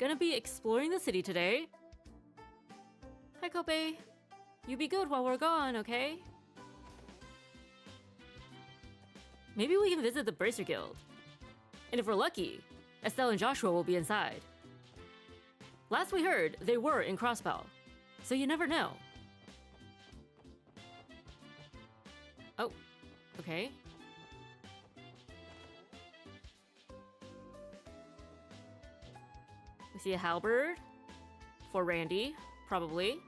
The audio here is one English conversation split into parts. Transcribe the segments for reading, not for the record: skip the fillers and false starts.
Gonna be exploring the city today. Hi, Kope. You be good while we're gone, okay? Maybe we can visit the Bracer Guild. And if we're lucky, Estelle and Joshua will be inside. Last we heard, they were in Crossbell, so you never know. Oh, okay. We see a halberd for Randy, probably.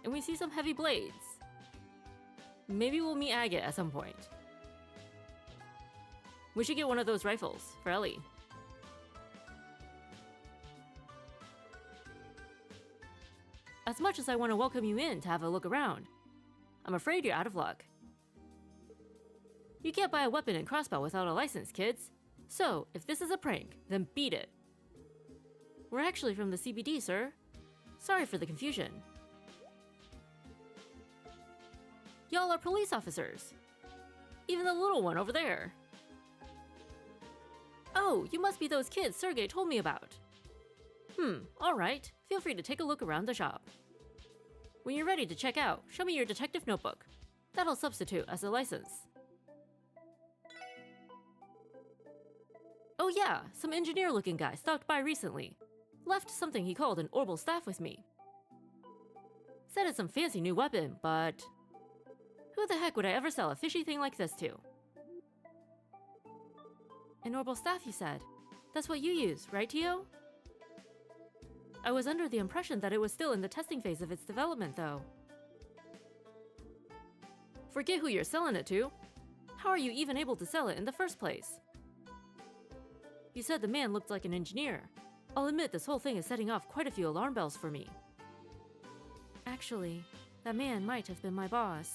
And we see some heavy blades. Maybe we'll meet Agate at some point. We should get one of those rifles for Ellie. As much as I want to welcome you in to have a look around, I'm afraid you're out of luck. You can't buy a weapon in Crossbell without a license, kids. So, if this is a prank, then beat it. We're actually from the CBD, sir. Sorry for the confusion. Y'all are police officers. Even the little one over there. Oh, you must be those kids Sergey told me about. Alright. Feel free to take a look around the shop. When you're ready to check out, show me your detective notebook. That'll substitute as a license. Oh yeah, some engineer-looking guy stopped by recently. Left something he called an Orbital staff with me. Said it's some fancy new weapon, but... who the heck would I ever sell a fishy thing like this to? An Orbital staff, you said? That's what you use, right, Tio? I was under the impression that it was still in the testing phase of its development, though. Forget who you're selling it to. How are you even able to sell it in the first place? You said the man looked like an engineer. I'll admit this whole thing is setting off quite a few alarm bells for me. Actually, that man might have been my boss.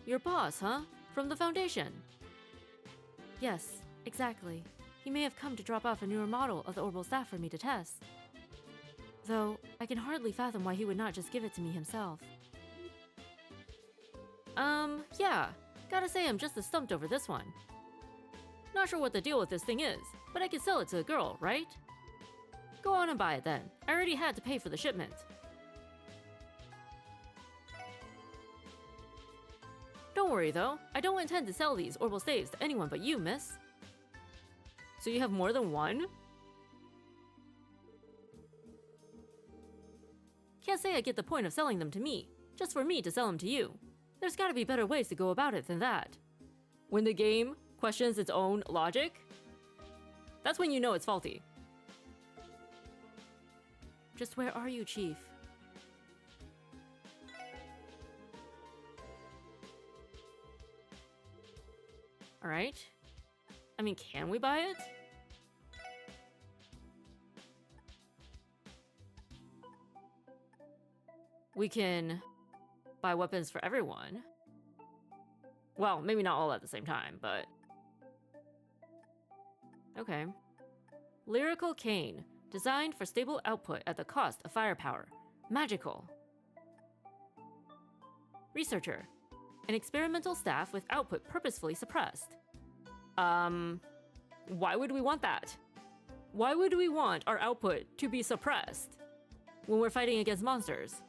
Your boss, huh? From the Foundation? Yes, exactly. He may have come to drop off a newer model of the Orbital staff for me to test. Though, I can hardly fathom why he would not just give it to me himself. Yeah. Gotta say I'm just as stumped over this one. Not sure what the deal with this thing is, but I can sell it to a girl, right? Go on and buy it then. I already had to pay for the shipment. Don't worry though, I don't intend to sell these Orbital staves to anyone but you, miss. So you have more than one? Can't say I get the point of selling them to me, just for me to sell them to you. There's gotta be better ways to go about it than that. When the game questions its own logic, that's when you know it's faulty. Just where are you, Chief? Alright. I mean, can we buy it? We can buy weapons for everyone. Well, maybe not all at the same time, but... okay. Lyrical Cane. Designed for stable output at the cost of firepower. Magical. Researcher. An experimental staff with output purposefully suppressed. Why would we want that? Why would we want our output to be suppressed when we're fighting against monsters?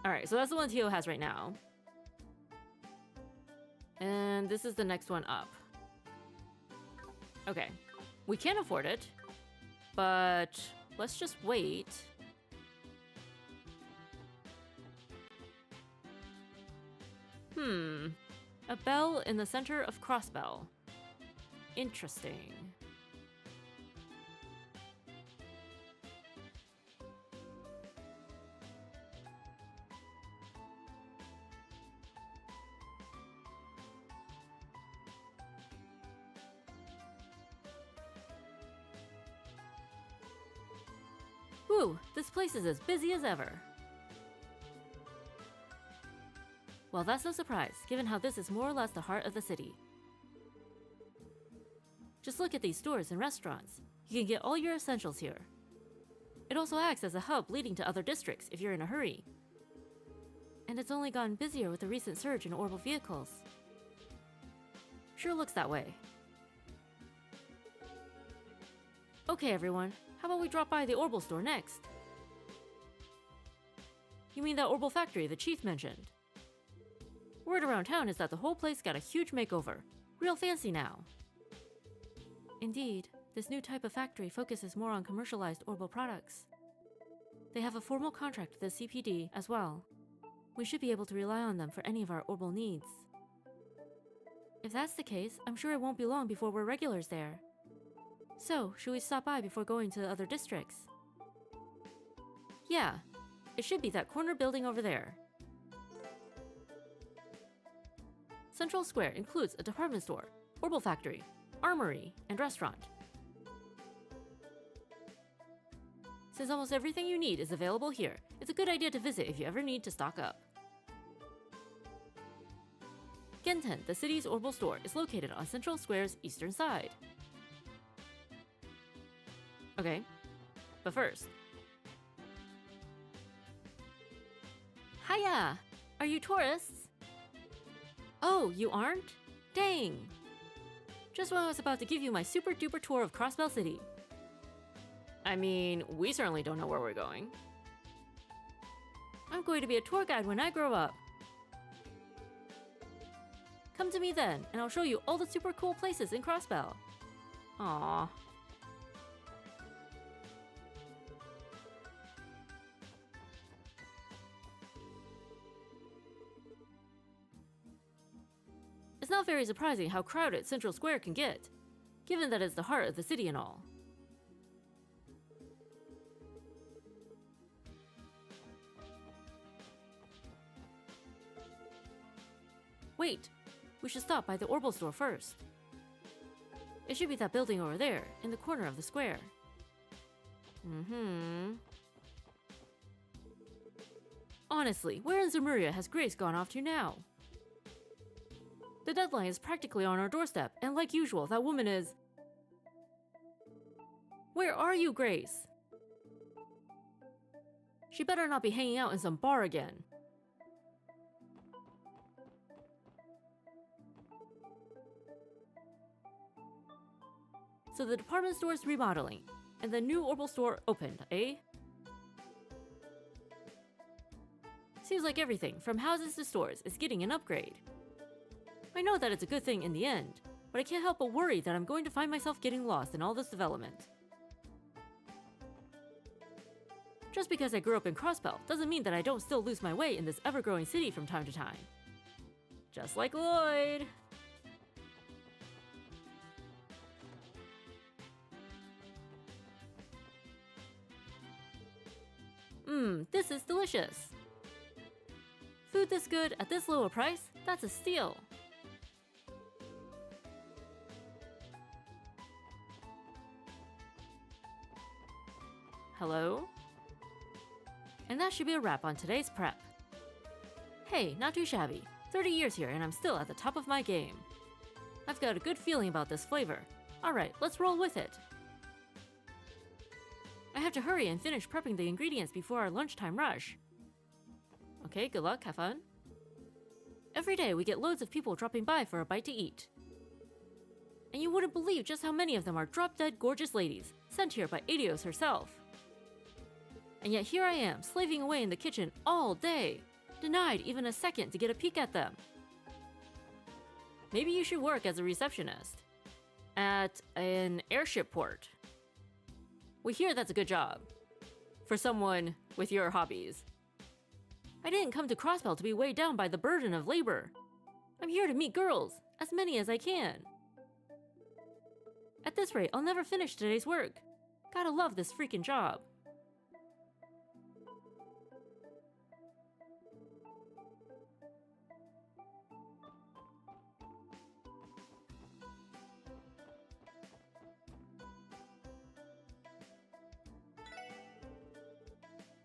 Alright, so that's the one Tio has right now. And this is the next one up. Okay. We can afford it, but let's just wait. A bell in the center of Crossbell. Interesting. Whew, this place is as busy as ever. Well, that's no surprise, given how this is more or less the heart of the city. Just look at these stores and restaurants. You can get all your essentials here. It also acts as a hub leading to other districts if you're in a hurry. And it's only gotten busier with the recent surge in orbital vehicles. Sure looks that way. Okay, everyone, how about we drop by the Orbal store next? You mean that Orbal factory the chief mentioned? Word around town is that the whole place got a huge makeover. Real fancy now. Indeed, this new type of factory focuses more on commercialized Orbal products. They have a formal contract with the CPD as well. We should be able to rely on them for any of our Orbal needs. If that's the case, I'm sure it won't be long before we're regulars there. So, should we stop by before going to the other districts? Yeah, it should be that corner building over there. Central Square includes a department store, Orbal factory, armory, and restaurant. Since almost everything you need is available here, it's a good idea to visit if you ever need to stock up. Genten, the city's Orbal store, is located on Central Square's eastern side. Okay, but first... Hiya! Are you tourists? Oh, you aren't? Dang! Just when I was about to give you my super duper tour of Crossbell City. I mean, we certainly don't know where we're going. I'm going to be a tour guide when I grow up. Come to me then, and I'll show you all the super cool places in Crossbell. Aww. It's not very surprising how crowded Central Square can get, given that it's the heart of the city and all. Wait, we should stop by the Orbal store first. It should be that building over there, in the corner of the square. Honestly, where in Zemuria has Grace gone off to now? The deadline is practically on our doorstep, and like usual, that woman is... Where are you, Grace? She better not be hanging out in some bar again. So the department store is remodeling, and the new Orbal store opened, eh? Seems like everything, from houses to stores, is getting an upgrade. I know that it's a good thing in the end, but I can't help but worry that I'm going to find myself getting lost in all this development. Just because I grew up in Crossbell doesn't mean that I don't still lose my way in this ever-growing city from time to time. Just like Lloyd! This is delicious! Food this good at this low a price? That's a steal! Hello? And that should be a wrap on today's prep. Hey, not too shabby. 30 years here and I'm still at the top of my game. I've got a good feeling about this flavor. Alright, let's roll with it. I have to hurry and finish prepping the ingredients before our lunchtime rush. Okay, good luck, have fun. Every day we get loads of people dropping by for a bite to eat. And you wouldn't believe just how many of them are drop-dead gorgeous ladies, sent here by Adios herself. And yet here I am, slaving away in the kitchen all day, denied even a second to get a peek at them. Maybe you should work as a receptionist at an airship port. We hear that's a good job for someone with your hobbies. I didn't come to Crossbell to be weighed down by the burden of labor. I'm here to meet girls, as many as I can. At this rate, I'll never finish today's work. Gotta love this freaking job.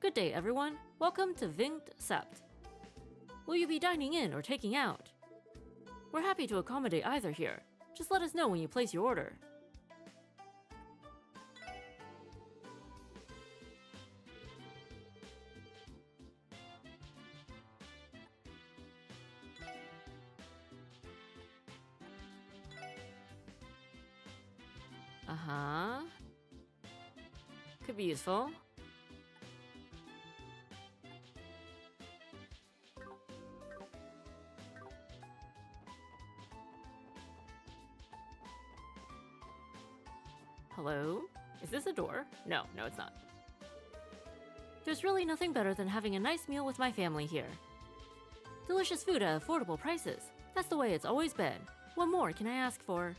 Good day, everyone. Welcome to Vingt Sept. Will you be dining in or taking out? We're happy to accommodate either here. Just let us know when you place your order. Uh-huh. Could be useful. Hello? Is this a door? No, it's not. There's really nothing better than having a nice meal with my family here. Delicious food at affordable prices. That's the way it's always been. What more can I ask for?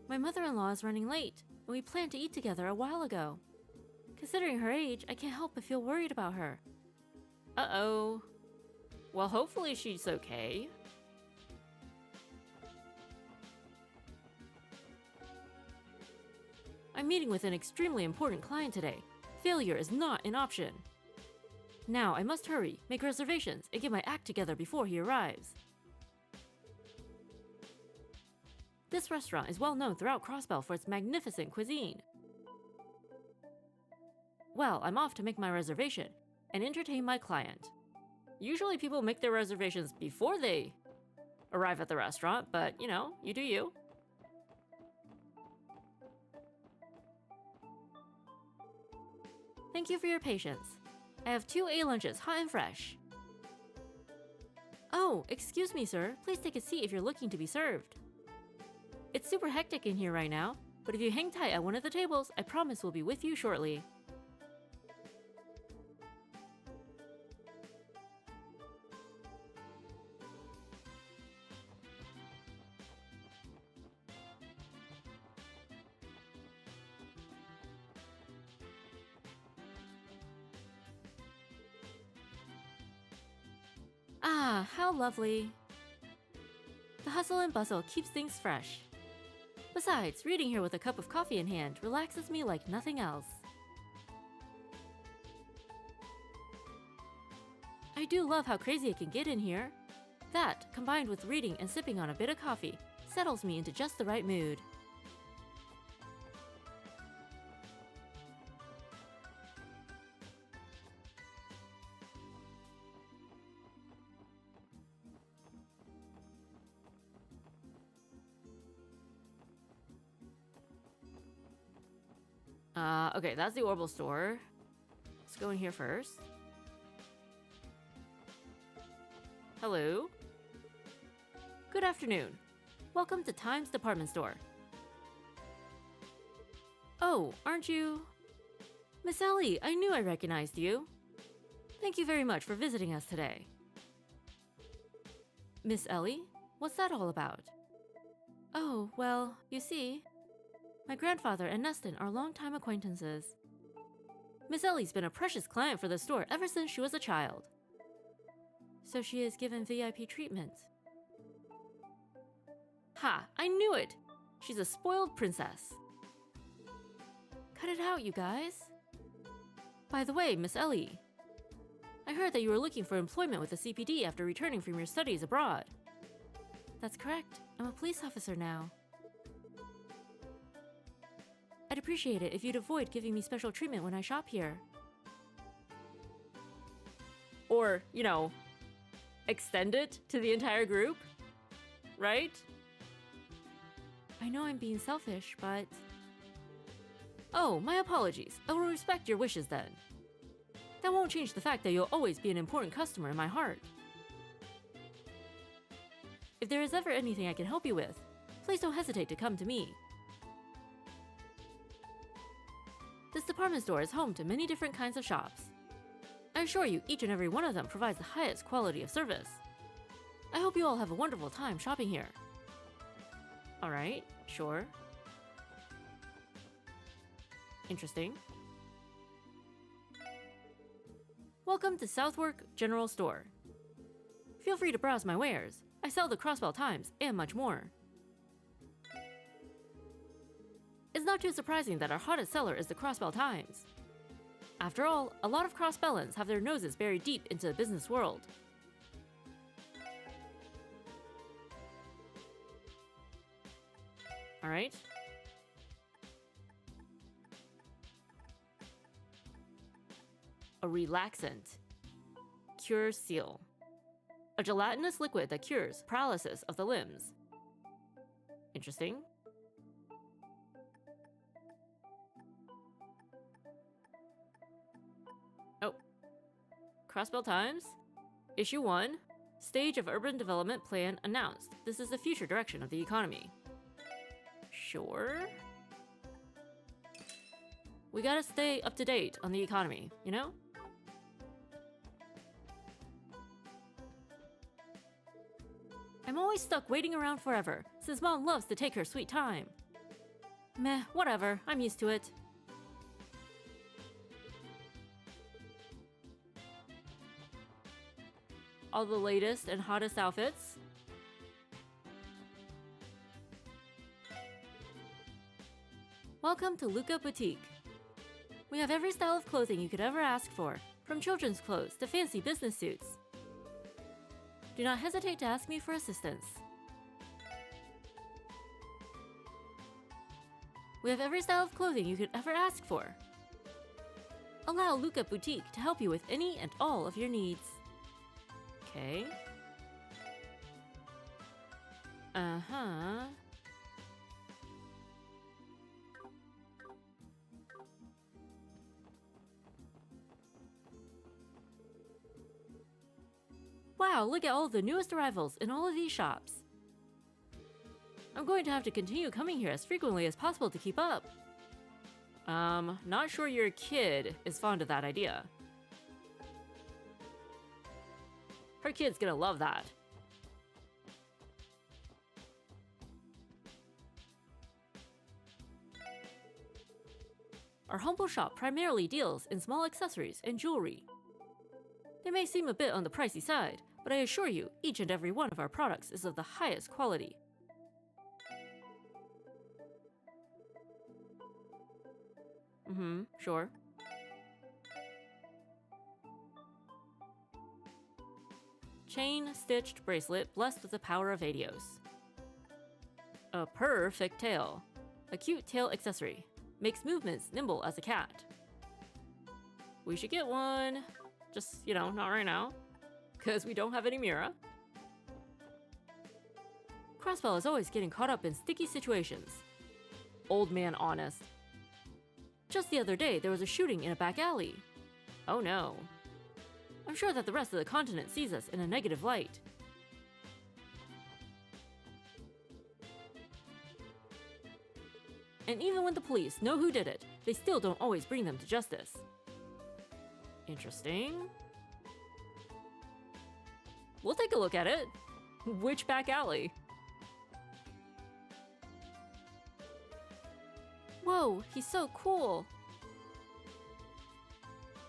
My mother-in-law is running late, and we planned to eat together a while ago. Considering her age, I can't help but feel worried about her. Uh-oh. Well, hopefully she's okay. I'm meeting with an extremely important client today. Failure is not an option. Now I must hurry, make reservations, and get my act together before he arrives. This restaurant is well known throughout Crossbell for its magnificent cuisine. Well, I'm off to make my reservation and entertain my client. Usually people make their reservations before they arrive at the restaurant, but you know, you do you. Thank you for your patience. I have 2 A lunches, hot and fresh. Oh, excuse me, sir. Please take a seat if you're looking to be served. It's super hectic in here right now, but if you hang tight at one of the tables, I promise we'll be with you shortly. Ah, how lovely. The hustle and bustle keeps things fresh. Besides, reading here with a cup of coffee in hand relaxes me like nothing else. I do love how crazy it can get in here. That, combined with reading and sipping on a bit of coffee, settles me into just the right mood. Okay, that's the Orbital store. Let's go in here first. Hello. Good afternoon. Welcome to Times Department Store. Oh, aren't you... Miss Ellie, I knew I recognized you. Thank you very much for visiting us today. Miss Ellie? What's that all about? Oh, well, you see... My grandfather and Neston are longtime acquaintances. Miss Ellie's been a precious client for the store ever since she was a child. So she is given VIP treatment. Ha! I knew it! She's a spoiled princess. Cut it out, you guys. By the way, Miss Ellie, I heard that you were looking for employment with the CPD after returning from your studies abroad. That's correct. I'm a police officer now. I'd appreciate it if you'd avoid giving me special treatment when I shop here. Or, you know, extend it to the entire group, right? I know I'm being selfish, but... Oh, my apologies. I will respect your wishes then. That won't change the fact that you'll always be an important customer in my heart. If there is ever anything I can help you with, please don't hesitate to come to me. This department store is home to many different kinds of shops. I assure you, each and every one of them provides the highest quality of service. I hope you all have a wonderful time shopping here. Alright, sure. Interesting. Welcome to Southwark General Store. Feel free to browse my wares. I sell the Crossbell Times and much more. It's not too surprising that our hottest seller is the Crossbell Times. After all, a lot of Crossbellans have their noses buried deep into the business world. Alright. A relaxant. Cure Seal. A gelatinous liquid that cures paralysis of the limbs. Interesting. Crossbell Times. Issue 1. Stage of Urban Development Plan announced. This is the future direction of the economy. Sure. We gotta stay up to date on the economy, you know? I'm always stuck waiting around forever, since Mom loves to take her sweet time. Meh, whatever, I'm used to it. All the latest and hottest outfits. Welcome to Luca Boutique. We have every style of clothing you could ever ask for, from children's clothes to fancy business suits. Do not hesitate to ask me for assistance. We have every style of clothing you could ever ask for. Allow Luca Boutique to help you with any and all of your needs. Okay. Uh-huh. Wow, look at all the newest arrivals in all of these shops. I'm going to have to continue coming here as frequently as possible to keep up. Not sure your kid is fond of that idea. Her kid's gonna love that. Our humble shop primarily deals in small accessories and jewelry. They may seem a bit on the pricey side, but I assure you, each and every one of our products is of the highest quality. Sure. Chain-stitched bracelet blessed with the power of Adios. A perfect tail. A cute tail accessory. Makes movements nimble as a cat. We should get one. Just, you know, not right now. Because we don't have any Mira. Crossbell is always getting caught up in sticky situations. Old man honest. Just the other day, there was a shooting in a back alley. Oh no. I'm sure that the rest of the continent sees us in a negative light. And even when the police know who did it, they still don't always bring them to justice. Interesting. We'll take a look at it. Which back alley? Whoa, he's so cool.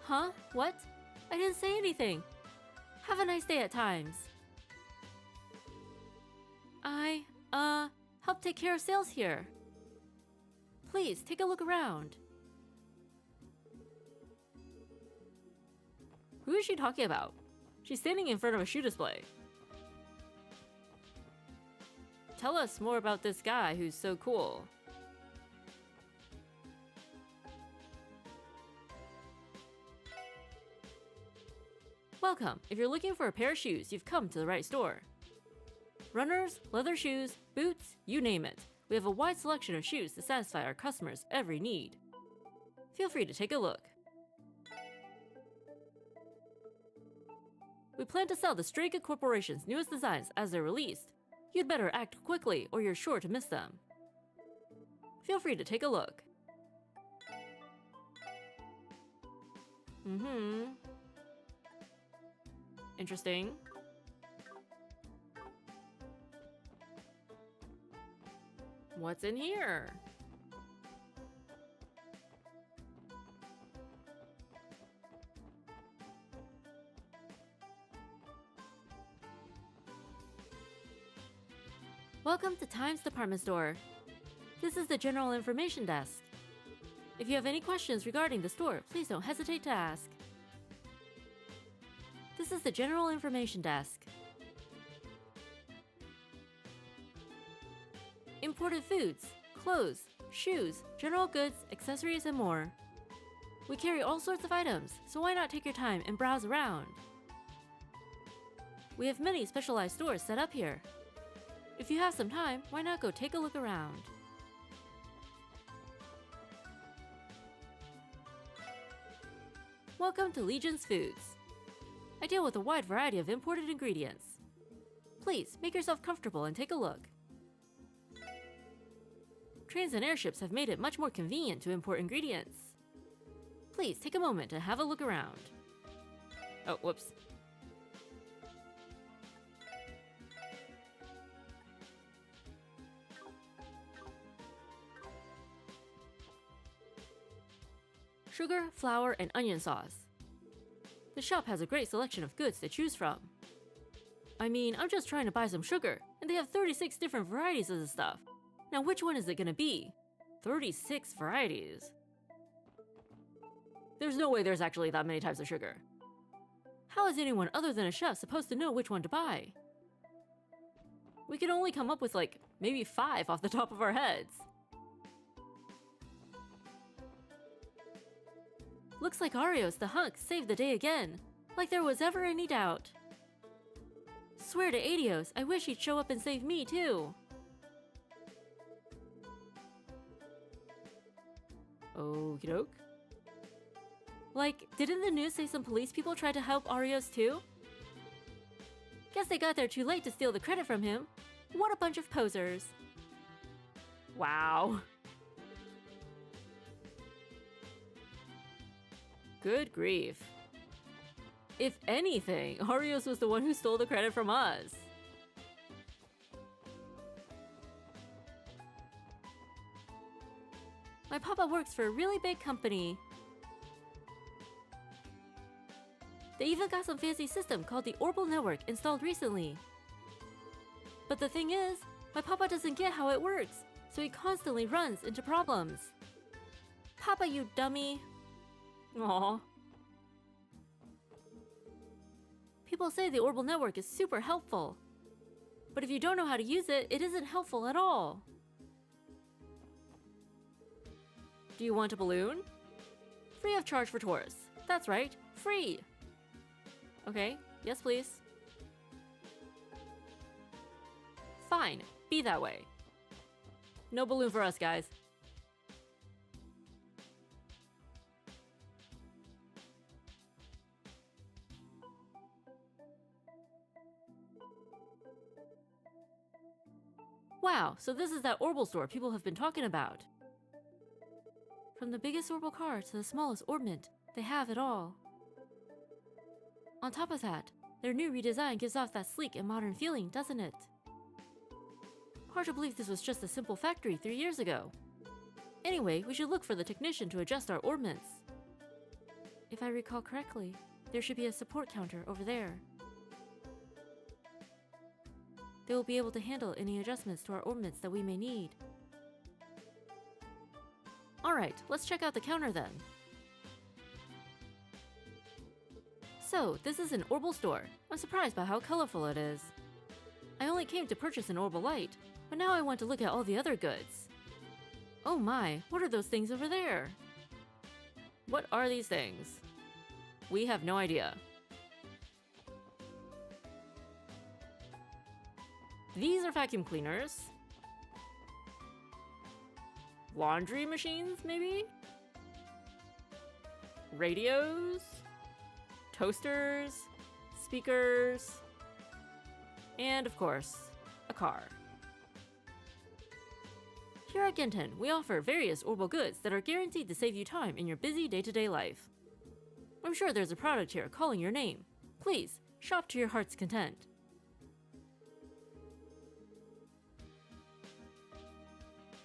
Huh? What? I didn't say anything. Have a nice day at Times. I, help take care of sales here. Please, take a look around. Who is she talking about? She's standing in front of a shoe display. Tell us more about this guy who's so cool. Welcome. If you're looking for a pair of shoes, you've come to the right store. Runners, leather shoes, boots, you name it. We have a wide selection of shoes to satisfy our customers' every need. Feel free to take a look. We plan to sell the Strega Corporation's newest designs as they're released. You'd better act quickly or you're sure to miss them. Feel free to take a look. Interesting. What's in here? Welcome to Times Department Store. This is the General Information Desk. If you have any questions regarding the store, please don't hesitate to ask. This is the General Information Desk. Imported foods, clothes, shoes, general goods, accessories, and more. We carry all sorts of items, so why not take your time and browse around? We have many specialized stores set up here. If you have some time, why not go take a look around? Welcome to Legion's Foods. I deal with a wide variety of imported ingredients. Please, make yourself comfortable and take a look. Trains and airships have made it much more convenient to import ingredients. Please take a moment to have a look around. Oh, whoops. Sugar, flour, and onion sauce. The shop has a great selection of goods to choose from. I mean, I'm just trying to buy some sugar, and they have 36 different varieties of the stuff. Now which one is it gonna be? 36 varieties. There's no way there's actually that many types of sugar. How is anyone other than a chef supposed to know which one to buy? We could only come up with like, maybe 5 off the top of our heads. Looks like Arios the hunk saved the day again, like there was ever any doubt. Swear to Adios, I wish he'd show up and save me too. Okie doke. Like, didn't the news say some police people tried to help Arios too? Guess they got there too late to steal the credit from him. What a bunch of posers. Wow. Good grief. If anything, Arios was the one who stole the credit from us. My papa works for a really big company. They even got some fancy system called the Orbital Network installed recently. But the thing is, my papa doesn't get how it works, so he constantly runs into problems. Papa, you dummy. Aww. People say the Orbital Network is super helpful. But if you don't know how to use it, it isn't helpful at all. Do you want a balloon? Free of charge for tourists. That's right, free! Okay, yes please. Fine, be that way. No balloon for us, guys. Wow, so this is that Orbital store people have been talking about. From the biggest Orbital car to the smallest Orbment, they have it all. On top of that, their new redesign gives off that sleek and modern feeling, doesn't it? Hard to believe this was just a simple factory 3 years ago. Anyway, we should look for the technician to adjust our Orbments. If I recall correctly, there should be a support counter over there. They will be able to handle any adjustments to our Orbments that we may need. Alright, let's check out the counter then. So, this is an Orbital store. I'm surprised by how colorful it is. I only came to purchase an Orbital light, but now I want to look at all the other goods. Oh my, what are those things over there? What are these things? We have no idea. These are vacuum cleaners. Laundry machines, maybe? Radios? Toasters? Speakers? And of course, a car. Here at Genten, we offer various Orbital goods that are guaranteed to save you time in your busy day-to-day life. I'm sure there's a product here calling your name. Please, shop to your heart's content.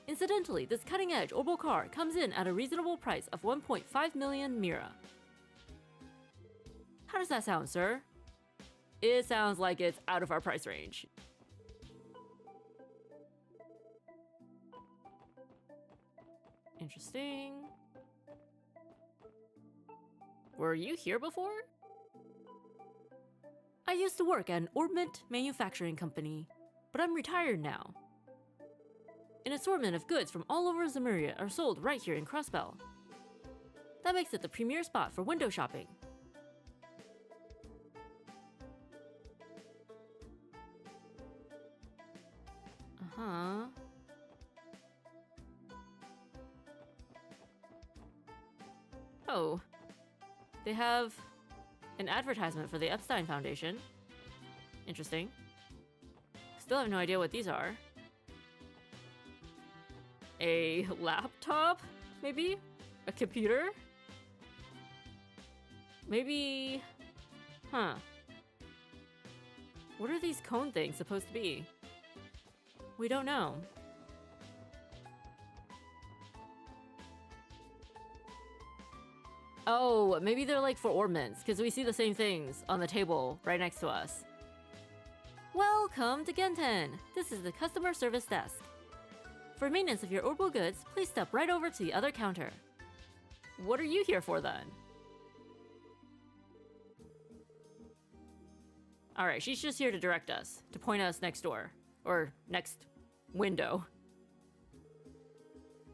Incidentally, this cutting-edge Orbital car comes in at a reasonable price of 1.5 million Mira. How does that sound, sir? It sounds like it's out of our price range. Interesting. Were you here before? I used to work at an Orbment manufacturing company, but I'm retired now. An assortment of goods from all over Zemuria are sold right here in Crossbell. That makes it the premier spot for window shopping. Uh-huh. Oh. They have An advertisement for the Epstein Foundation. Interesting. Still have no idea what these are. A laptop? Maybe? A computer? Maybe... Huh. What are these cone things supposed to be? We don't know. Oh, maybe they're like for ornaments, because we see the same things on the table right next to us. Welcome to Genten! This is the customer service desk. For maintenance of your Orbital goods, please step right over to the other counter. What are you here for then? Alright, she's just here to direct us, to point us next door. Or next window.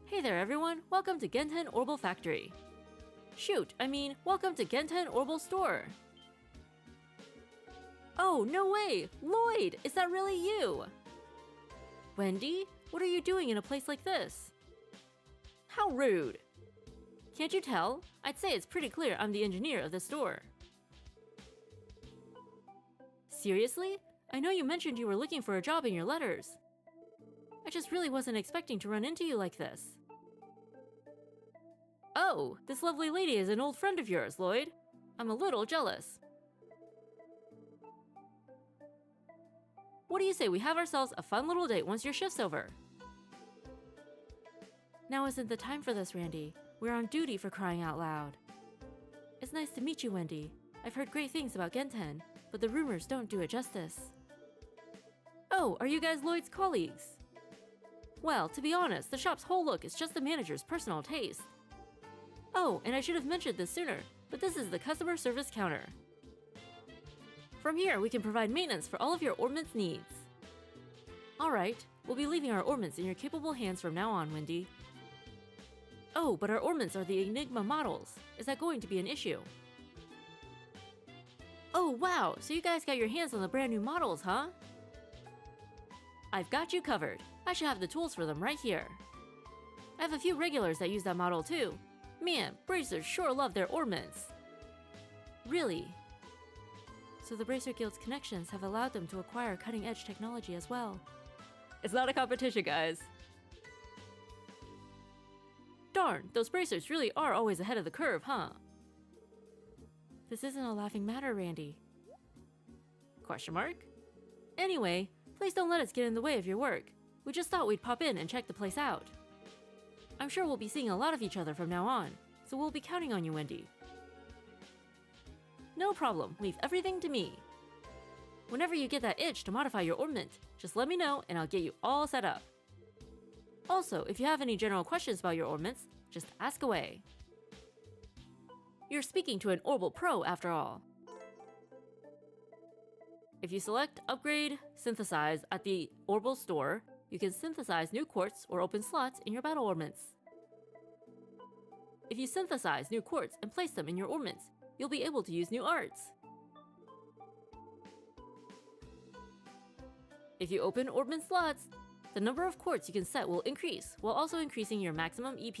Hey there everyone, welcome to Genten Orbital Factory. Shoot, I mean, welcome to Genten Orbital Store. Oh, no way! Lloyd, is that really you? Wendy, what are you doing in a place like this? How rude! Can't you tell? I'd say it's pretty clear I'm the engineer of the store. Seriously? I know you mentioned you were looking for a job in your letters. I just really wasn't expecting to run into you like this. Oh, this lovely lady is an old friend of yours, Lloyd. I'm a little jealous. What do you say we have ourselves a fun little date once your shift's over? Now isn't the time for this, Randy. We're on duty for crying out loud. It's nice to meet you, Wendy. I've heard great things about Genten, but the rumors don't do it justice. Oh, are you guys Lloyd's colleagues? Well, to be honest, the shop's whole look is just the manager's personal taste. Oh, and I should have mentioned this sooner, but this is the customer service counter. From here, we can provide maintenance for all of your ornaments needs. Alright, we'll be leaving our ornaments in your capable hands from now on, Wendy. Oh, but our ornaments are the Enigma models. Is that going to be an issue? Oh wow, so you guys got your hands on the brand new models, huh? I've got you covered. I should have the tools for them right here. I have a few regulars that use that model too. Man, Bracers sure love their ornaments. Really? So the Bracer Guild's connections have allowed them to acquire cutting-edge technology as well. It's not a competition, guys. Darn, those Bracers really are always ahead of the curve, huh? This isn't a laughing matter, Randy. Question mark? Anyway, please don't let us get in the way of your work. We just thought we'd pop in and check the place out. I'm sure we'll be seeing a lot of each other from now on, so we'll be counting on you, Wendy. No problem, leave everything to me. Whenever you get that itch to modify your ornament, just let me know and I'll get you all set up. Also, if you have any general questions about your ornaments, just ask away. You're speaking to an Orbital Pro after all. If you select Upgrade Synthesize at the Orbital store, you can synthesize new quartz or open slots in your battle ornaments. If you synthesize new quartz and place them in your ornaments, you'll be able to use new arts. If you open ornament slots, the number of quartz you can set will increase, while also increasing your maximum EP.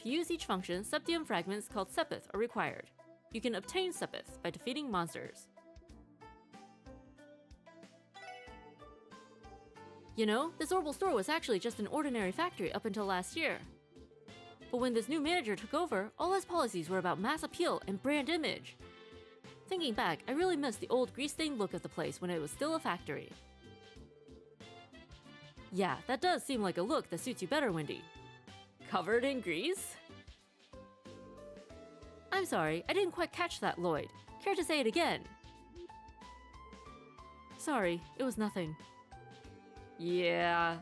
To use each function, Septium fragments called Sepith are required. You can obtain Sepith by defeating monsters. You know, this Orbital store was actually just an ordinary factory up until last year. But when this new manager took over, all his policies were about mass appeal and brand image. Thinking back, I really miss the old grease-stained look of the place when it was still a factory. Yeah, that does seem like a look that suits you better, Wendy. Covered in grease? I'm sorry, I didn't quite catch that, Lloyd. Care to say it again? Sorry, it was nothing. Yeah.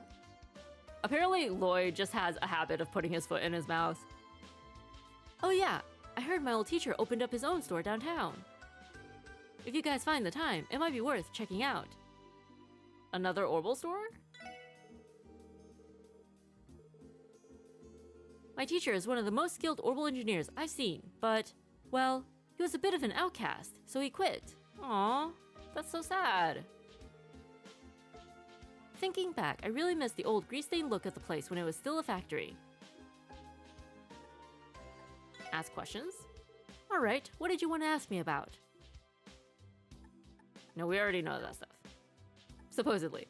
Apparently, Lloyd just has a habit of putting his foot in his mouth. Oh yeah, I heard my old teacher opened up his own store downtown. If you guys find the time, it might be worth checking out. Another Orbital store? My teacher is one of the most skilled Orbital engineers I've seen, but, well, he was a bit of an outcast, so he quit. Aww, that's so sad. Thinking back, I really miss the old grease-stained look of the place when it was still a factory. Ask questions? Alright, what did you want to ask me about? No, we already know that stuff. Supposedly.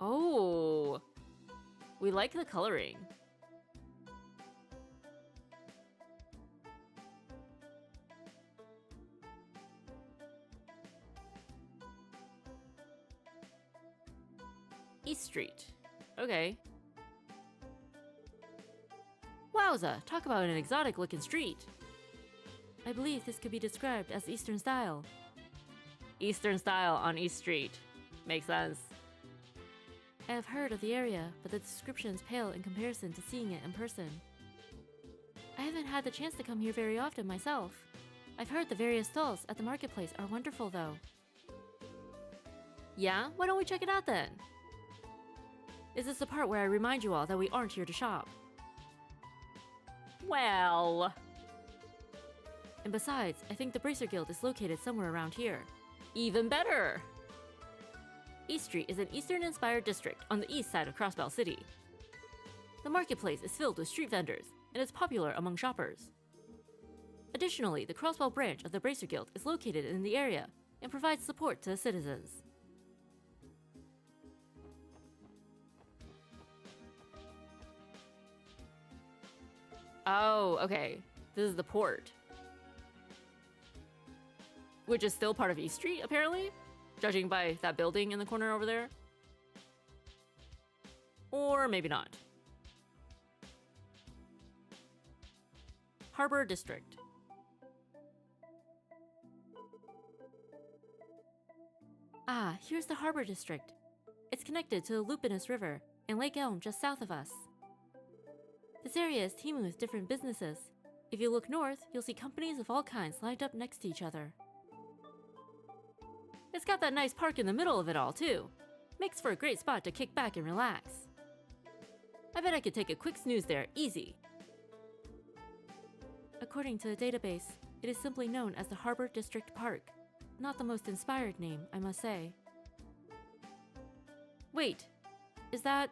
Oh, we like the coloring. East Street. Okay. Wowza, talk about an exotic looking street. I believe this could be described as Eastern style. Eastern style on East Street. Makes sense. I have heard of the area, but the descriptions pale in comparison to seeing it in person. I haven't had the chance to come here very often myself. I've heard the various stalls at the marketplace are wonderful though. Yeah? Why don't we check it out then? Is this the part where I remind you all that we aren't here to shop? Well... And besides, I think the Bracer Guild is located somewhere around here. Even better! East Street is an Eastern-inspired district on the east side of Crossbell City. The marketplace is filled with street vendors, and is popular among shoppers. Additionally, the Crossbell branch of the Bracer Guild is located in the area, and provides support to the citizens. Oh, okay. This is the port. Which is still part of East Street, apparently? Judging by that building in the corner over there. Or maybe not. Harbor District. Ah, here's the Harbor District. It's connected to the Lupinus River and Lake Elm just south of us. This area is teeming with different businesses. If you look north, you'll see companies of all kinds lined up next to each other. It's got that nice park in the middle of it all, too. Makes for a great spot to kick back and relax. I bet I could take a quick snooze there, easy. According to the database, it is simply known as the Harbor District Park. Not the most inspired name, I must say. Wait, is that...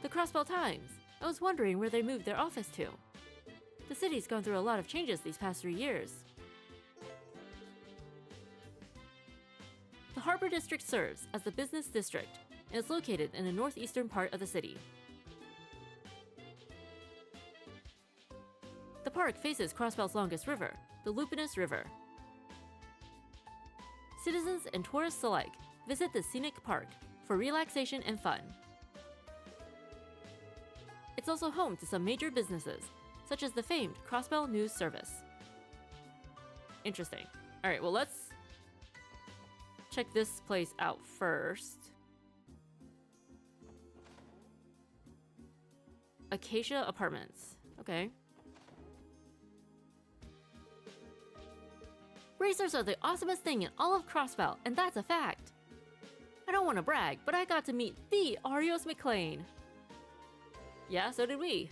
the Crossbell Times? I was wondering where they moved their office to. The city's gone through a lot of changes these past 3 years. The Harbor District serves as the business district and is located in the northeastern part of the city. The park faces Crossbell's longest river, the Lupinus River. Citizens and tourists alike visit the scenic park for relaxation and fun. It's also home to some major businesses, such as the famed Crossbell News Service. Interesting. Alright, well let's check this place out first. Acacia Apartments. Okay. Racers are the awesomest thing in all of Crossbell, and that's a fact. I don't want to brag, but I got to meet the Arios McLean. Yeah, so did we.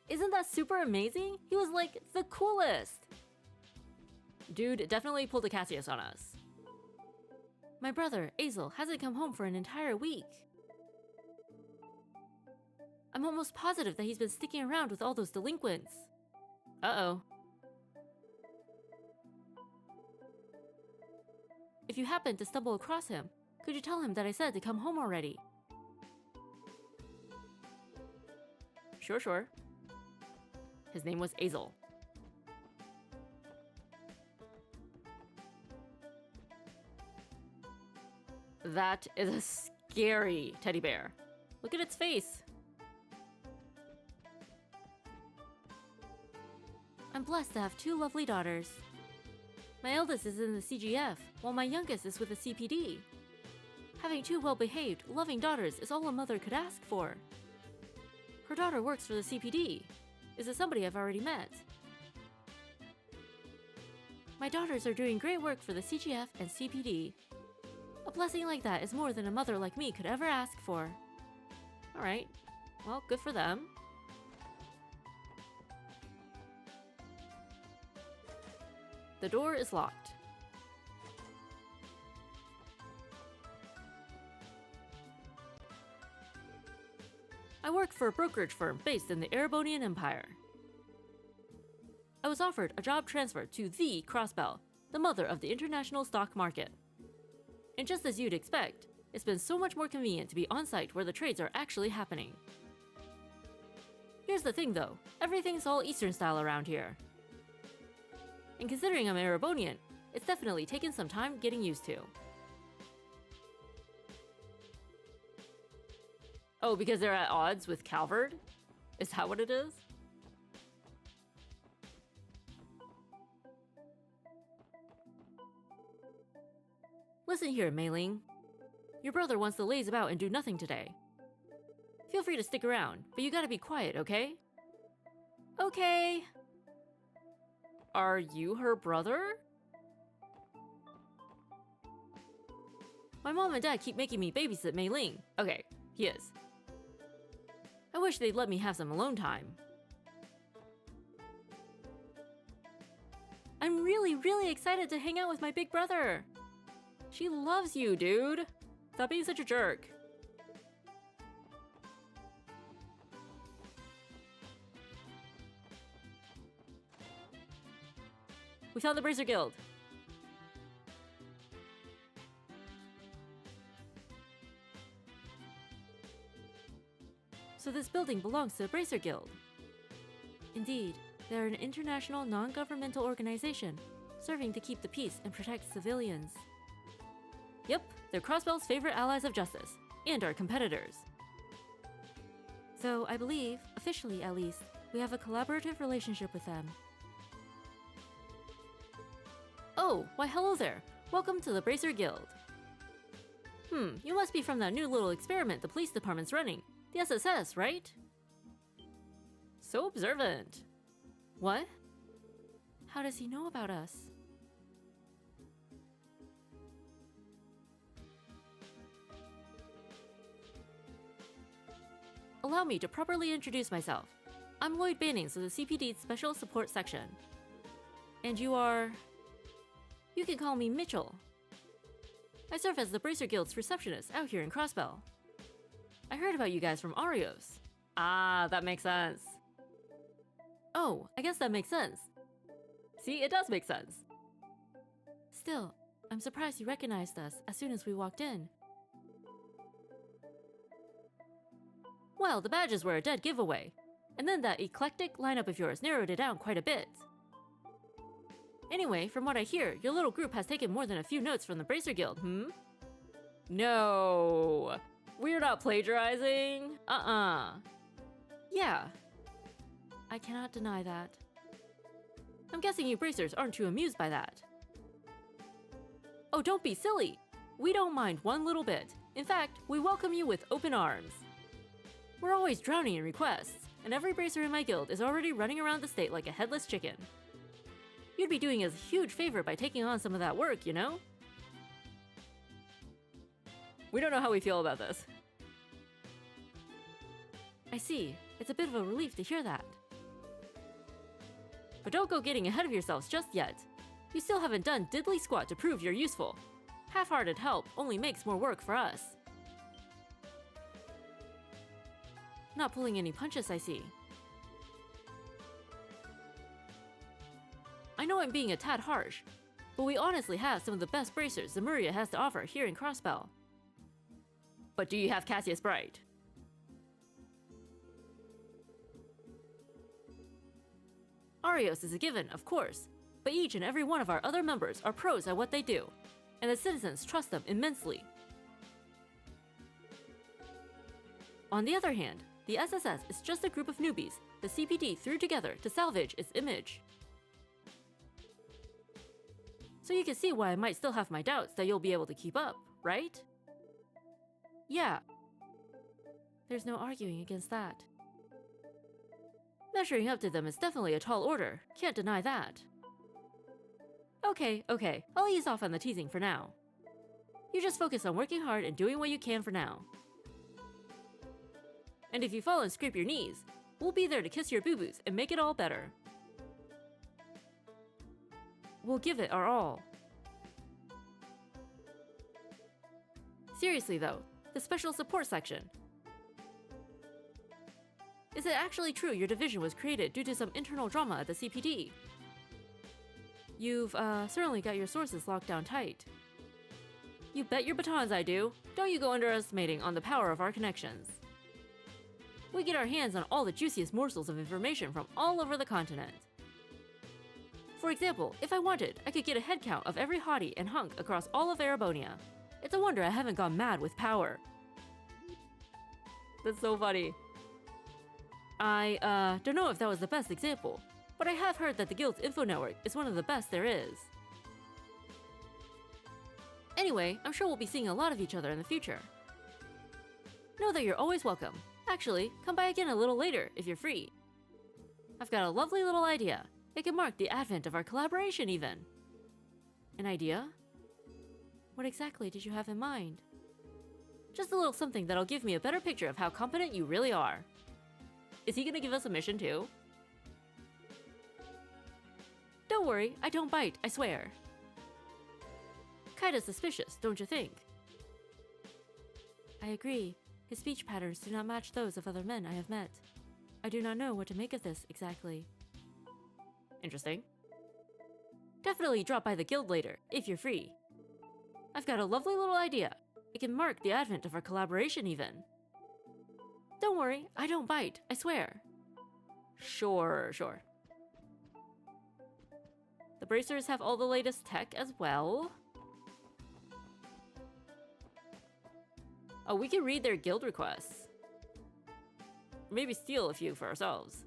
Isn't that super amazing? He was like the coolest. Dude definitely pulled a Cassius on us. My brother, Azel, hasn't come home for an entire week. I'm almost positive that he's been sticking around with all those delinquents. Uh-oh. If you happen to stumble across him, could you tell him that I said to come home already? Sure. His name was Azel. That is a scary teddy bear. Look at its face. I'm blessed to have 2 lovely daughters. My eldest is in the CGF, while my youngest is with the CPD. Having 2 well-behaved, loving daughters is all a mother could ask for. Her daughter works for the CPD. Is it somebody I've already met? My daughters are doing great work for the CGF and CPD. A blessing like that is more than a mother like me could ever ask for. Alright, well, good for them. The door is locked. I work for a brokerage firm based in the Erebonian Empire. I was offered a job transfer to the Crossbell, the mother of the international stock market. And just as you'd expect, it's been so much more convenient to be on site where the trades are actually happening. Here's the thing though, everything's all Eastern style around here. And considering I'm Erebonian, it's definitely taken some time getting used to. Oh, because they're at odds with Calvard? Is that what it is? Listen here, Mei Ling. Your brother wants to laze about and do nothing today. Feel free to stick around, but you gotta be quiet, okay? Okay. Are you her brother? My mom and dad keep making me babysit Mei Ling. Okay, he is. I wish they'd let me have some alone time. I'm really excited to hang out with my big brother. She loves you, dude. Stop being such a jerk. We found the Bracer Guild. So this building belongs to the Bracer Guild. Indeed, they're an international non-governmental organization, serving to keep the peace and protect civilians. Yep, they're Crossbell's favorite allies of justice, and our competitors. So I believe, officially at least, we have a collaborative relationship with them. Oh, why hello there. Welcome to the Bracer Guild. You must be from that new little experiment the police department's running. The SSS, right? So observant. What? How does he know about us? Allow me to properly introduce myself. I'm Lloyd Bannings of the CPD's Special Support Section. And you are... You can call me Mitchell. I serve as the Bracer Guild's receptionist out here in Crossbell. I heard about you guys from Arios. Ah, that makes sense. Oh, I guess that makes sense. See, it does make sense. Still, I'm surprised you recognized us as soon as we walked in. Well, the badges were a dead giveaway, and then that eclectic lineup of yours narrowed it down quite a bit. Anyway, from what I hear, your little group has taken more than a few notes from the Bracer Guild, No! We're not plagiarizing? Yeah. I cannot deny that. I'm guessing you Bracers aren't too amused by that. Oh, don't be silly! We don't mind one little bit. In fact, we welcome you with open arms. We're always drowning in requests, and every Bracer in my guild is already running around the state like a headless chicken. You'd be doing us a huge favor by taking on some of that work, you know? We don't know how we feel about this. I see. It's a bit of a relief to hear that. But don't go getting ahead of yourselves just yet. You still haven't done diddly squat to prove you're useful. Half-hearted help only makes more work for us. Not pulling any punches, I see. I know I'm being a tad harsh, but we honestly have some of the best bracers Zemuria has to offer here in Crossbell. But do you have Cassius Bright? Arios is a given, of course, but each and every one of our other members are pros at what they do, and the citizens trust them immensely. On the other hand, the SSS is just a group of newbies the CPD threw together to salvage its image. So you can see why I might still have my doubts that you'll be able to keep up, right? Yeah. There's no arguing against that. Measuring up to them is definitely a tall order, can't deny that. Okay, I'll ease off on the teasing for now. You just focus on working hard and doing what you can for now. And if you fall and scrape your knees, we'll be there to kiss your boo-boos and make it all better. We'll give it our all. Seriously though, the Special Support Section. Is it actually true your division was created due to some internal drama at the CPD? You've, certainly got your sources locked down tight. You bet your batons I do. Don't you go underestimating on the power of our connections. We get our hands on all the juiciest morsels of information from all over the continent. For example, if I wanted, I could get a head count of every hottie and hunk across all of Erebonia. It's a wonder I haven't gone mad with power. That's so funny. I, don't know if that was the best example, but I have heard that the Guild's info network is one of the best there is. Anyway, I'm sure we'll be seeing a lot of each other in the future. Know that you're always welcome. Actually, come by again a little later if you're free. I've got a lovely little idea. It can mark the advent of our collaboration even. An idea? What exactly did you have in mind? Just a little something that'll give me a better picture of how competent you really are. Is he gonna give us a mission too? Don't worry, I don't bite, I swear. Kinda suspicious, don't you think? I agree. His speech patterns do not match those of other men I have met. I do not know what to make of this exactly. Interesting. Definitely drop by the guild later, if you're free. I've got a lovely little idea. It can mark the advent of our collaboration even. Don't worry, I don't bite, I swear. Sure. The bracers have all the latest tech as well. Oh, we can read their guild requests. Maybe steal a few for ourselves.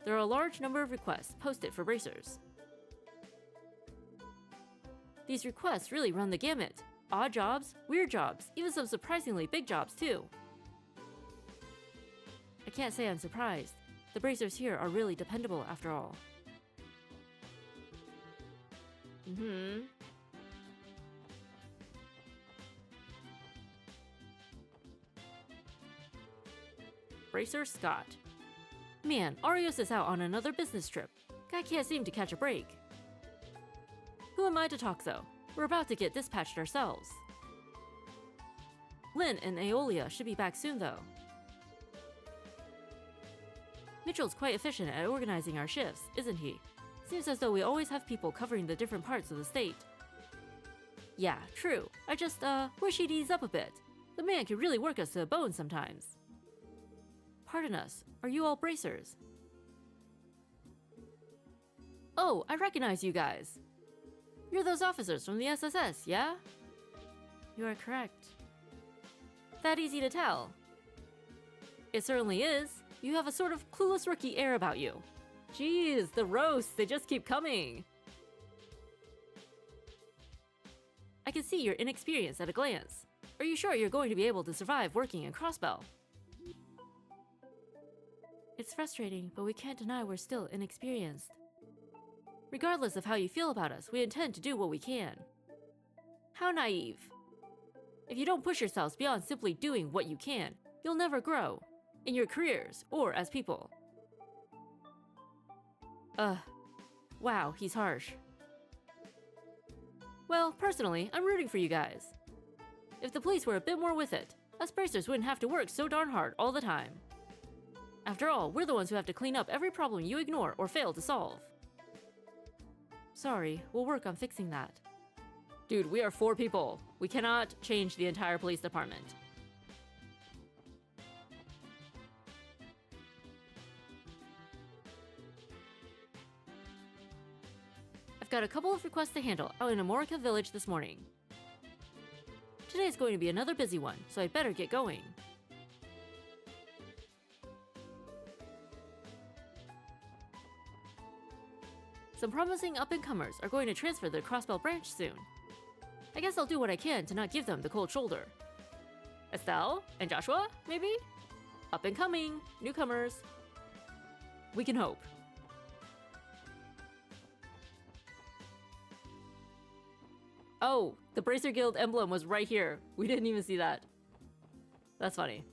There are a large number of requests posted for bracers. These requests really run the gamut. Odd jobs, weird jobs, even some surprisingly big jobs too. I can't say I'm surprised. The bracers here are really dependable after all. Bracer Scott. Man, Arios is out on another business trip. Guy can't seem to catch a break. Who am I to talk though? We're about to get dispatched ourselves. Lynn and Aeolia should be back soon though. Mitchell's quite efficient at organizing our shifts, isn't he? Seems as though we always have people covering the different parts of the state. Yeah, true. I just, wish he'd ease up a bit. The man can really work us to the bone sometimes. Pardon us, are you all bracers? Oh, I recognize you guys. You're those officers from the SSS, yeah? You are correct. That easy to tell? It certainly is. You have a sort of clueless rookie air about you. Jeez, the roasts, they just keep coming. I can see you're inexperienced at a glance. Are you sure you're going to be able to survive working in Crossbell? It's frustrating, but we can't deny we're still inexperienced. Regardless of how you feel about us, we intend to do what we can. How naive. If you don't push yourselves beyond simply doing what you can, you'll never grow. In your careers, or as people. Wow, he's harsh. Well, personally, I'm rooting for you guys. If the police were a bit more with it, us bracers wouldn't have to work so darn hard all the time. After all, we're the ones who have to clean up every problem you ignore or fail to solve. Sorry, we'll work on fixing that. Dude, we are 4 people. We cannot change the entire police department. I've got a couple of requests to handle out in Amorica Village this morning. Today's going to be another busy one, so I'd better get going. Some promising up-and-comers are going to transfer to the Crossbell branch soon. I guess I'll do what I can to not give them the cold shoulder. Estelle? And Joshua, maybe? Up-and-coming, newcomers. We can hope. Oh, the Bracer Guild emblem was right here. We didn't even see that. That's funny.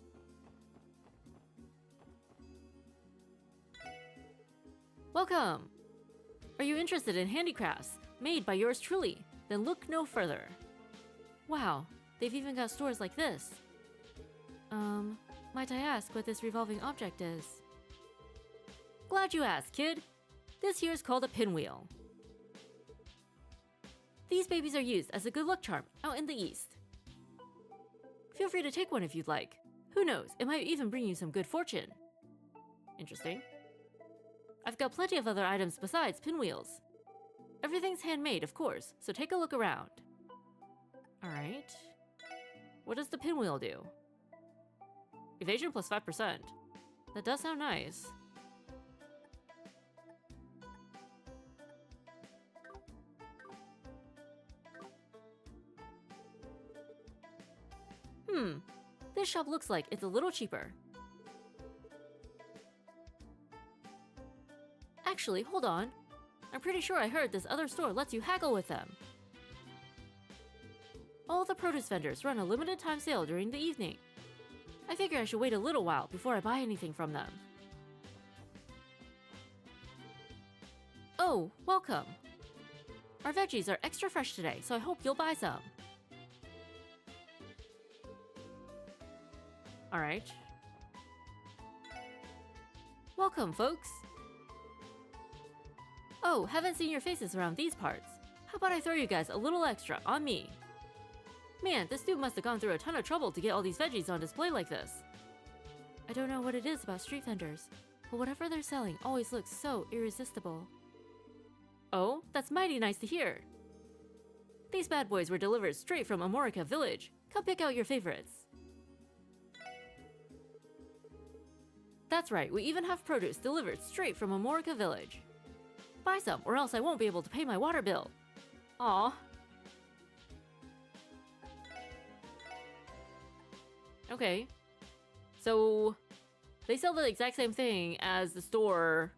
Welcome! Are you interested in handicrafts made by yours truly? Then look no further. Wow, they've even got stores like this. Might I ask what this revolving object is? Glad you asked, kid. This here is called a pinwheel. These babies are used as a good luck charm out in the East. Feel free to take one if you'd like. Who knows, it might even bring you some good fortune. Interesting. I've got plenty of other items besides pinwheels. Everything's handmade, of course, so take a look around. Alright. What does the pinwheel do? Evasion plus 5%. That does sound nice. This shop looks like it's a little cheaper. Actually, hold on. I'm pretty sure I heard this other store lets you haggle with them. All the produce vendors run a limited time sale during the evening. I figure I should wait a little while before I buy anything from them. Oh, welcome. Our veggies are extra fresh today, so I hope you'll buy some. Alright. Welcome, folks. Oh, haven't seen your faces around these parts. How about I throw you guys a little extra on me? Man, this dude must have gone through a ton of trouble to get all these veggies on display like this. I don't know what it is about street vendors, but whatever they're selling always looks so irresistible. Oh, that's mighty nice to hear. These bad boys were delivered straight from Amorica Village. Come pick out your favorites. That's right, we even have produce delivered straight from Amorica Village. Buy some, or else I won't be able to pay my water bill. Aw. Okay. So, they sell the exact same thing as the store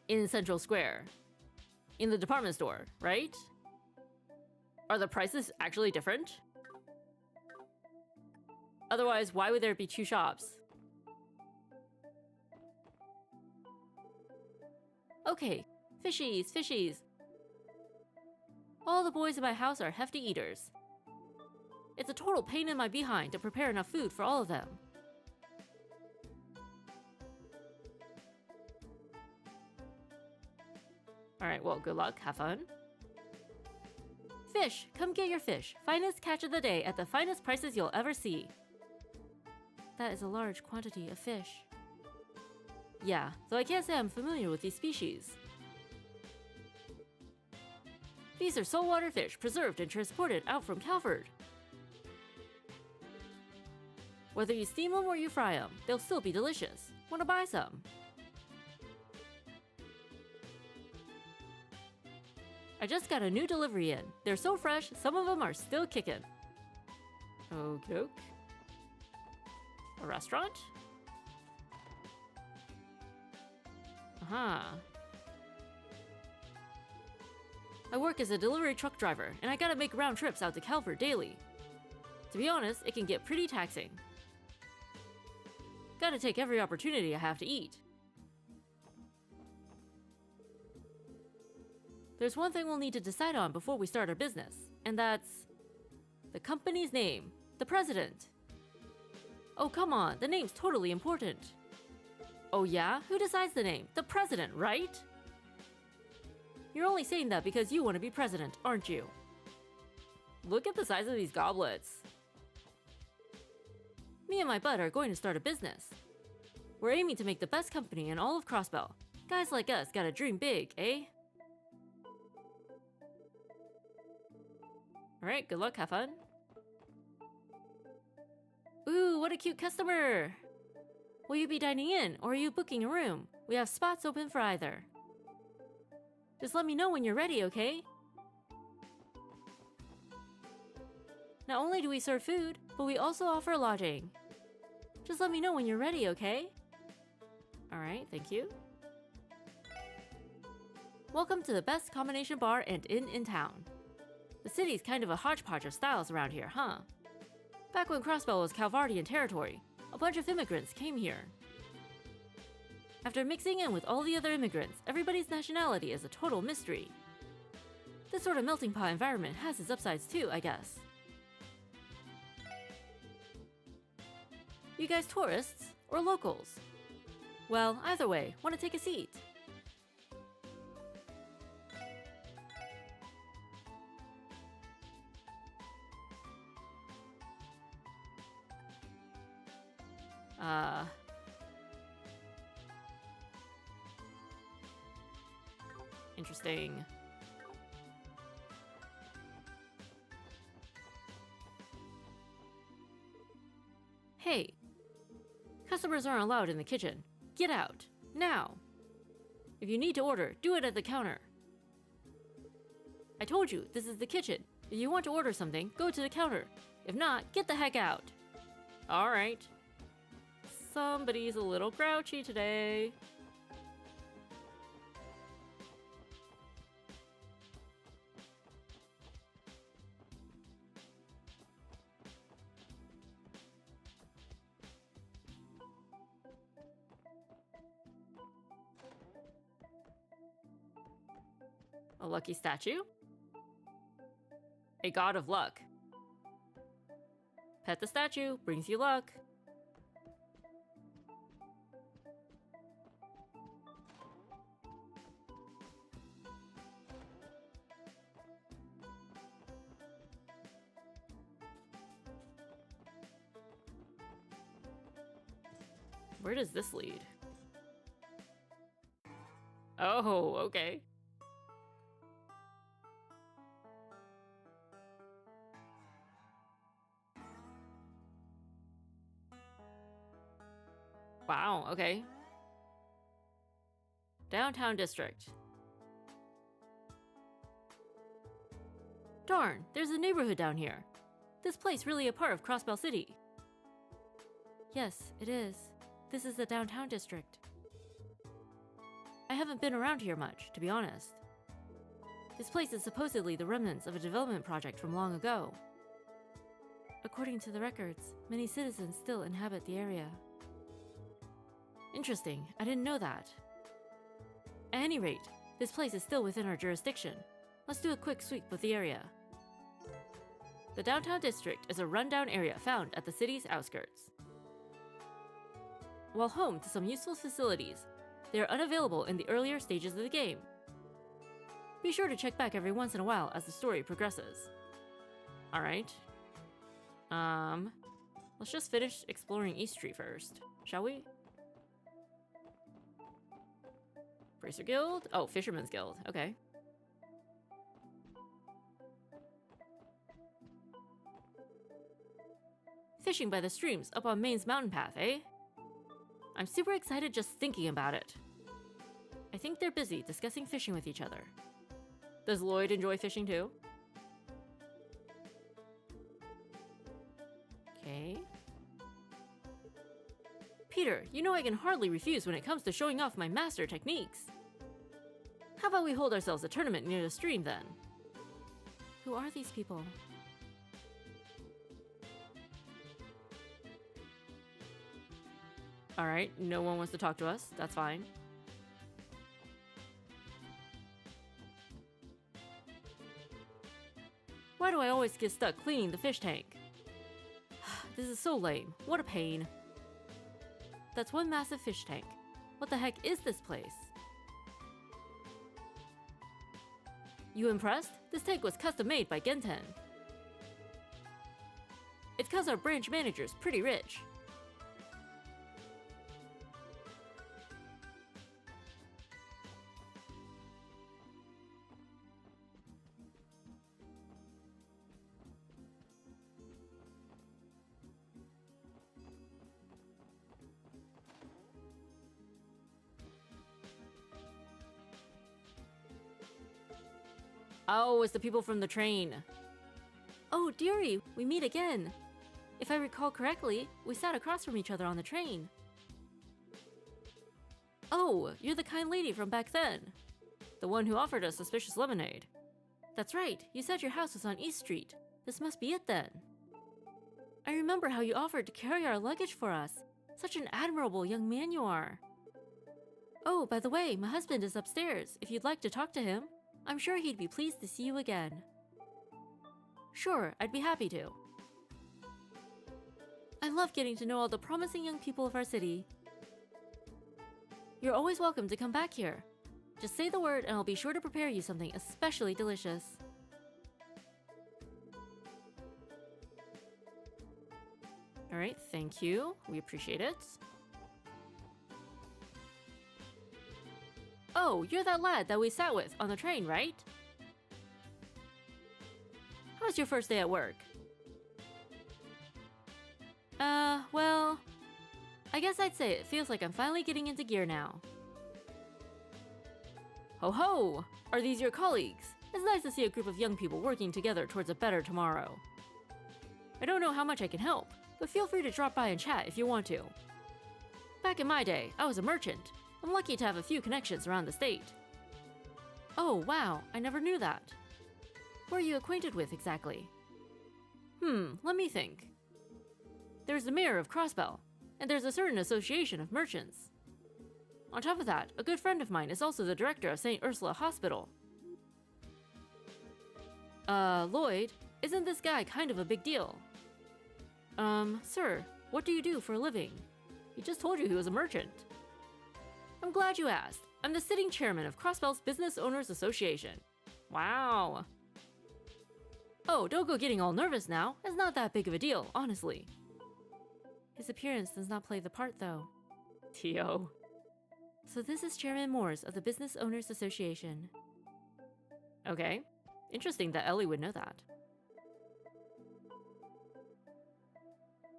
in Central Square. In the department store, right? Are the prices actually different? Otherwise, why would there be two shops? Okay, fishies, fishies. All the boys in my house are hefty eaters. It's a total pain in my behind to prepare enough food for all of them. Alright, well, good luck, have fun. Fish, come get your fish. Finest catch of the day at the finest prices you'll ever see. That is a large quantity of fish. Yeah, though I can't say I'm familiar with these species. These are saltwater fish preserved and transported out from Calvert. Whether you steam them or you fry them, they'll still be delicious. Wanna buy some? I just got a new delivery in. They're so fresh, some of them are still kicking. Okay. A restaurant? Aha. I work as a delivery truck driver, and I gotta make round trips out to Calvert daily. To be honest, it can get pretty taxing. Gotta take every opportunity I have to eat. There's one thing we'll need to decide on before we start our business, and that's the company's name, the president. Oh, come on, the name's totally important. Oh yeah? Who decides the name? The president, right? You're only saying that because you want to be president, aren't you? Look at the size of these goblets. Me and my bud are going to start a business. We're aiming to make the best company in all of Crossbell. Guys like us gotta dream big, eh? Alright, good luck, have fun. Ooh, what a cute customer! Will you be dining in, or are you booking a room? We have spots open for either. Just let me know when you're ready, okay? Not only do we serve food, but we also offer lodging. Just let me know when you're ready, okay? Alright, thank you. Welcome to the best combination bar and inn in town. The city's kind of a hodgepodge of styles around here, huh? Back when Crossbell was Calvardian territory, a bunch of immigrants came here. After mixing in with all the other immigrants, everybody's nationality is a total mystery. This sort of melting pot environment has its upsides too, I guess. You guys tourists or locals? Well, either way, want to take a seat? Interesting. Hey, customers aren't allowed in the kitchen. Get out, now. If you need to order, do it at the counter. I told you, this is the kitchen. If you want to order something, go to the counter. If not, get the heck out. Alright. Somebody's a little grouchy today. A lucky statue? A god of luck. Pet the statue, brings you luck. Where does this lead? Oh, okay. Wow, okay. Downtown District. Darn, there's a neighborhood down here. This place really a part of Crossbell City. Yes, it is. This is the Downtown District. I haven't been around here much, to be honest. This place is supposedly the remnants of a development project from long ago. According to the records, many citizens still inhabit the area. Interesting, I didn't know that. At any rate, this place is still within our jurisdiction. Let's do a quick sweep of the area. The Downtown District is a rundown area found at the city's outskirts. While home to some useful facilities, they are unavailable in the earlier stages of the game. Be sure to check back every once in a while as the story progresses. Alright. Let's just finish exploring East Street first, shall we? Bracer Guild? Oh, Fisherman's Guild, okay. Fishing by the streams up on Maine's mountain path, eh? I'm super excited just thinking about it. I think they're busy discussing fishing with each other. Does Lloyd enjoy fishing too? Okay. Peter, you know I can hardly refuse when it comes to showing off my master techniques. How about we hold ourselves a tournament near the stream then? Who are these people? Alright, no one wants to talk to us. That's fine. Why do I always get stuck cleaning the fish tank? This is so lame. What a pain. That's one massive fish tank. What the heck is this place? You impressed? This tank was custom made by Genten. It's cause our branch manager's pretty rich. Oh, it's the people from the train. Oh, dearie, we meet again. If I recall correctly, we sat across from each other on the train. Oh, you're the kind lady from back then. The one who offered us suspicious lemonade. That's right, you said your house was on East Street. This must be it then. I remember how you offered to carry our luggage for us. Such an admirable young man you are. Oh, by the way, my husband is upstairs. If you'd like to talk to him, I'm sure he'd be pleased to see you again. Sure, I'd be happy to. I love getting to know all the promising young people of our city. You're always welcome to come back here. Just say the word and I'll be sure to prepare you something especially delicious. Alright, thank you. We appreciate it. Oh, you're that lad that we sat with on the train, right? How's your first day at work? Well, I guess I'd say it feels like I'm finally getting into gear now. Ho ho! Are these your colleagues? It's nice to see a group of young people working together towards a better tomorrow. I don't know how much I can help, but feel free to drop by and chat if you want to. Back in my day, I was a merchant. I'm lucky to have a few connections around the state. Oh wow, I never knew that. Who are you acquainted with exactly? Let me think. There's the mayor of Crossbell, and there's a certain association of merchants. On top of that, a good friend of mine is also the director of St. Ursula Hospital. Lloyd, isn't this guy kind of a big deal? Sir, what do you do for a living? He just told you he was a merchant. I'm glad you asked. I'm the sitting chairman of Crossbell's Business Owners Association. Wow. Oh, don't go getting all nervous now. It's not that big of a deal, honestly. His appearance does not play the part, though. Tio. So this is Chairman Moores of the Business Owners Association. Okay. Interesting that Ellie would know that.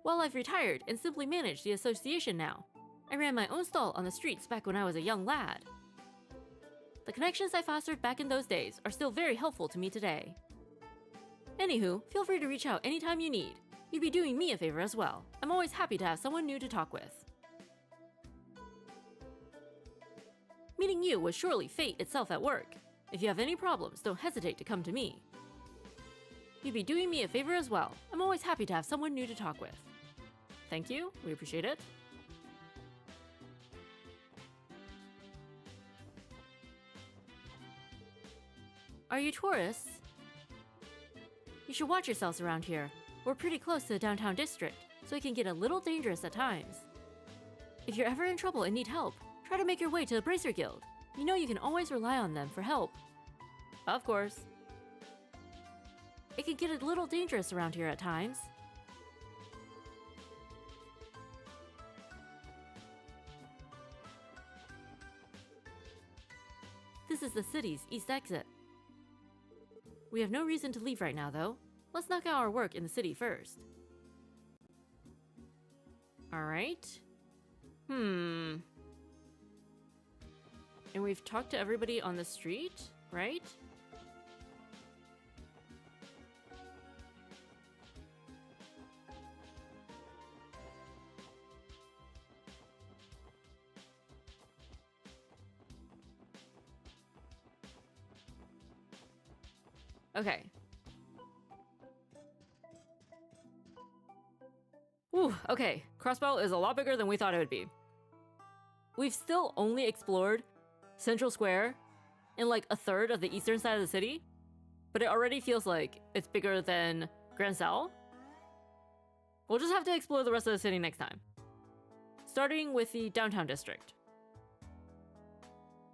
Well, I've retired and simply manage the association now. I ran my own stall on the streets back when I was a young lad. The connections I fostered back in those days are still very helpful to me today. Anywho, feel free to reach out anytime you need. You'd be doing me a favor as well. I'm always happy to have someone new to talk with. Meeting you was surely fate itself at work. If you have any problems, don't hesitate to come to me. You'd be doing me a favor as well. I'm always happy to have someone new to talk with. Thank you, we appreciate it. Are you tourists? You should watch yourselves around here. We're pretty close to the downtown district, so it can get a little dangerous at times. If you're ever in trouble and need help, try to make your way to the Bracer Guild. You know you can always rely on them for help. Of course. It can get a little dangerous around here at times. This is the city's east exit. We have no reason to leave right now, though. Let's knock out our work in the city first. Alright. And we've talked to everybody on the street, right? Okay. Whew, okay. Crossbell is a lot bigger than we thought it would be. We've still only explored Central Square and like a third of the eastern side of the city, but it already feels like it's bigger than Grand Salle. We'll just have to explore the rest of the city next time. Starting with the downtown district.